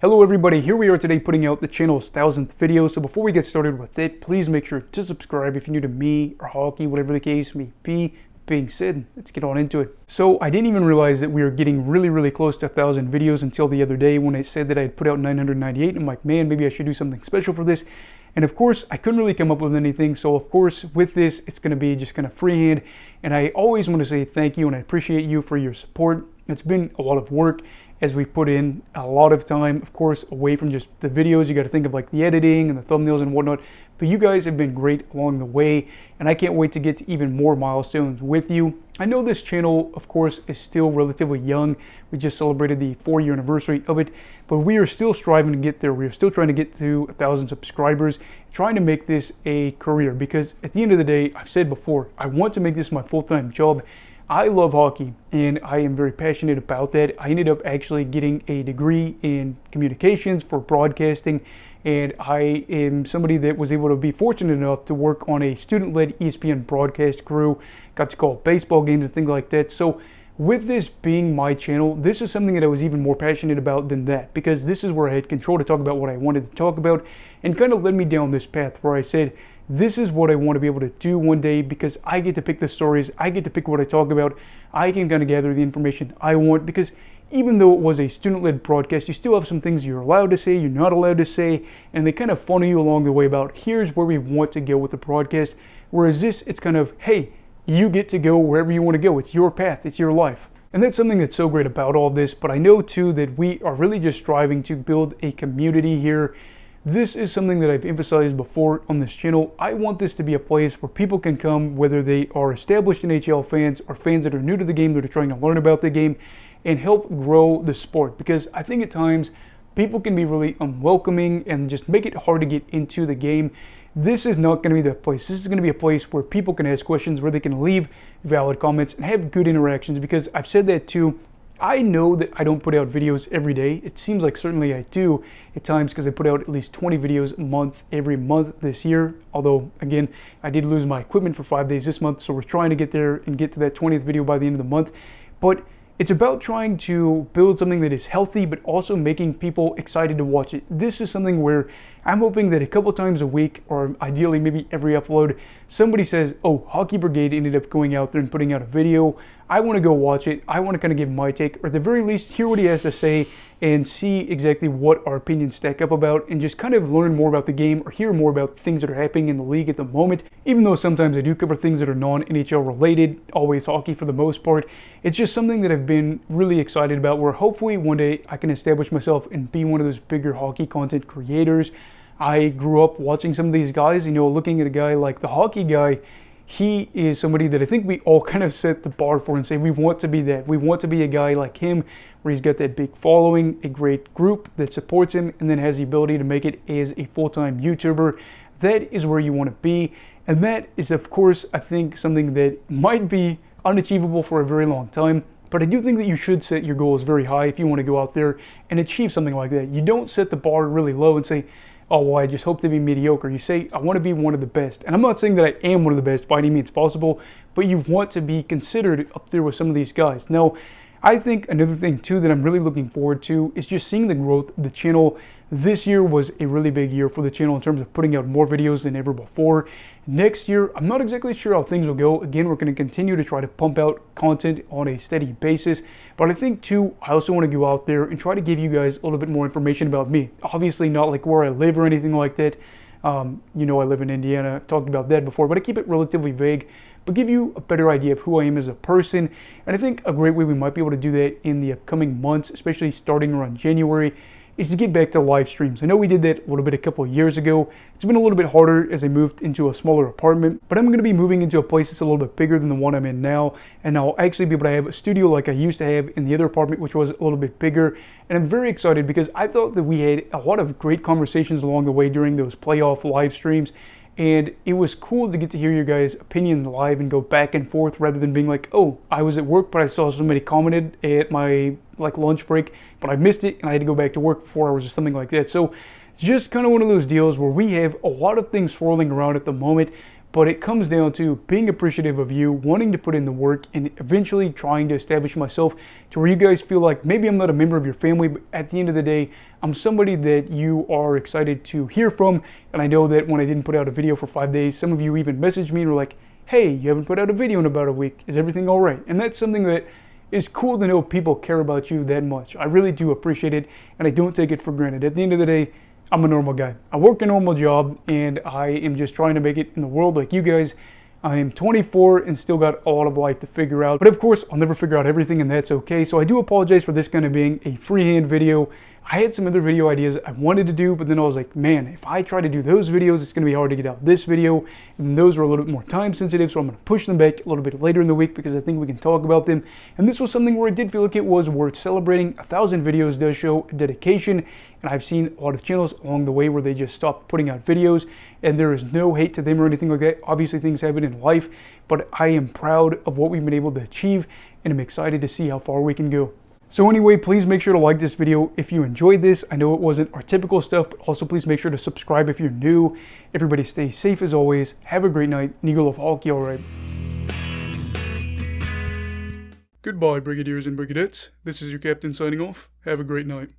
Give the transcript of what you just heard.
Hello everybody, here we are today putting out the channel's 1000th video. So before we get started with it, please make sure to subscribe if you're new to me or hockey, whatever the case may be. Being said, let's get on into it. So I didn't even realize that we were getting really close to 1000 videos until the other day when I said that I had put out 998. I'm like, man, maybe I should do something special for this. And of course, I couldn't really come up with anything. So of course, with this, it's going to be just kind of freehand. And I always want to say thank you and I appreciate you for your support. It's been a lot of work as we put in a lot of time, of course, away from just the videos. You got to think of like the editing and the thumbnails and whatnot. But you guys have been great along the way, and I can't wait to get to even more milestones with you. I know this channel, of course, is still relatively young. We just celebrated the 4-year anniversary of it, but we are still striving to get there. We are still trying to get to 1,000 subscribers, trying to make this a career, because at the end of the day, I've said before, I want to make this my full-time job. I love hockey and I am very passionate about that. I ended up actually getting a degree in communications for broadcasting, and I am somebody that was able to be fortunate enough to work on a student-led ESPN broadcast crew, got to call baseball games and things like that. So with this being my channel, this is something that I was even more passionate about than that, because this is where I had control to talk about what I wanted to talk about, and kind of led me down this path where I said, this is what I want to be able to do one day, because I get to pick the stories, I get to pick what I talk about, I can kind of gather the information I want, because even though it was a student-led broadcast, you still have some things you're allowed to say, you're not allowed to say, and they kind of funnel you along the way about here's where we want to go with the broadcast, whereas this, it's kind of, hey, you get to go wherever you want to go, it's your path, it's your life. And that's something that's so great about all this, but I know too that we are really just striving to build a community here. This is something that I've emphasized before on this channel. I want this to be a place where people can come, whether they are established NHL fans or fans that are new to the game that are trying to learn about the game, and help grow the sport. Because I think at times people can be really unwelcoming and just make it hard to get into the game. This is not going to be that place. This is going to be a place where people can ask questions, where they can leave valid comments and have good interactions, because I've said that too. I know that I don't put out videos every day. It seems like certainly I do at times, because I put out at least 20 videos a month every month this year. Although, again, I did lose my equipment for 5 days this month, so we're trying to get there and get to that 20th video by the end of the month. But it's about trying to build something that is healthy, but also making people excited to watch it. This is something where I'm hoping that a couple times a week, or ideally maybe every upload, somebody says, oh, Hockey Brigade ended up going out there and putting out a video. I want to go watch it. I want to kind of give my take, or at the very least hear what he has to say and see exactly what our opinions stack up about, and just kind of learn more about the game or hear more about things that are happening in the league at the moment. Even though sometimes I do cover things that are non-NHL related, always hockey for the most part, it's just something that I've been really excited about, where hopefully one day I can establish myself and be one of those bigger hockey content creators. I grew up watching some of these guys, looking at a guy like the Hockey Guy. He is somebody that I think we all kind of set the bar for and say we want to be that. We want to be a guy like him, where he's got that big following, a great group that supports him, and then has the ability to make it as a full-time YouTuber. That is where you want to be. And that is, of course, I think something that might be unachievable for a very long time. But I do think that you should set your goals very high if you want to go out there and achieve something like that. You don't set the bar really low and say, oh, well, I just hope to be mediocre. You say, I want to be one of the best. And I'm not saying that I am one of the best by any means possible, but you want to be considered up there with some of these guys. Now, I think another thing too that I'm really looking forward to is just seeing the growth of the channel. This year was a really big year for the channel in terms of putting out more videos than ever before. Next year, I'm not exactly sure how things will go. Again, we're going to continue to try to pump out content on a steady basis. But I think too, I also want to go out there and try to give you guys a little bit more information about me. Obviously not like where I live or anything like that. I live in Indiana. I've talked about that before, but I keep it relatively vague, but give you a better idea of who I am as a person. And I think a great way we might be able to do that in the upcoming months, especially starting around January, is to get back to live streams. I know we did that a little bit a couple of years ago. It's been a little bit harder as I moved into a smaller apartment, but I'm going to be moving into a place that's a little bit bigger than the one I'm in now, and I'll actually be able to have a studio like I used to have in the other apartment, which was a little bit bigger. And I'm very excited because I thought that we had a lot of great conversations along the way during those playoff live streams, and it was cool to get to hear your guys' opinions live and go back and forth, rather than being like, oh, I was at work but I saw somebody commented at my lunch break, but I missed it and I had to go back to work for 4 hours or something like that. So it's just kind of one of those deals where we have a lot of things swirling around at the moment, but it comes down to being appreciative of you, wanting to put in the work, and eventually trying to establish myself to where you guys feel like maybe I'm not a member of your family, but at the end of the day, I'm somebody that you are excited to hear from. And I know that when I didn't put out a video for 5 days, some of you even messaged me and were like, hey, you haven't put out a video in about a week. Is everything all right? And that's something that is cool to know people care about you that much. I really do appreciate it, and I don't take it for granted. At the end of the day, I'm a normal guy. I work a normal job, and I am just trying to make it in the world like you guys. I am 24 and still got a lot of life to figure out. But of course, I'll never figure out everything, and that's okay. So I do apologize for this kind of being a freehand video. I had some other video ideas I wanted to do, but then I was like, man, if I try to do those videos, it's gonna be hard to get out this video. And those were a little bit more time sensitive, so I'm gonna push them back a little bit later in the week because I think we can talk about them. And this was something where I did feel like it was worth celebrating. 1,000 videos does show dedication, and I've seen a lot of channels along the way where they just stopped putting out videos, and there is no hate to them or anything like that. Obviously things happen in life, but I am proud of what we've been able to achieve, and I'm excited to see how far we can go. So anyway, please make sure to like this video if you enjoyed this. I know it wasn't our typical stuff, but also please make sure to subscribe if you're new. Everybody stay safe as always. Have a great night, and Eagle of Hockey, alright. Goodbye, Brigadiers and Brigadettes. This is your captain signing off. Have a great night.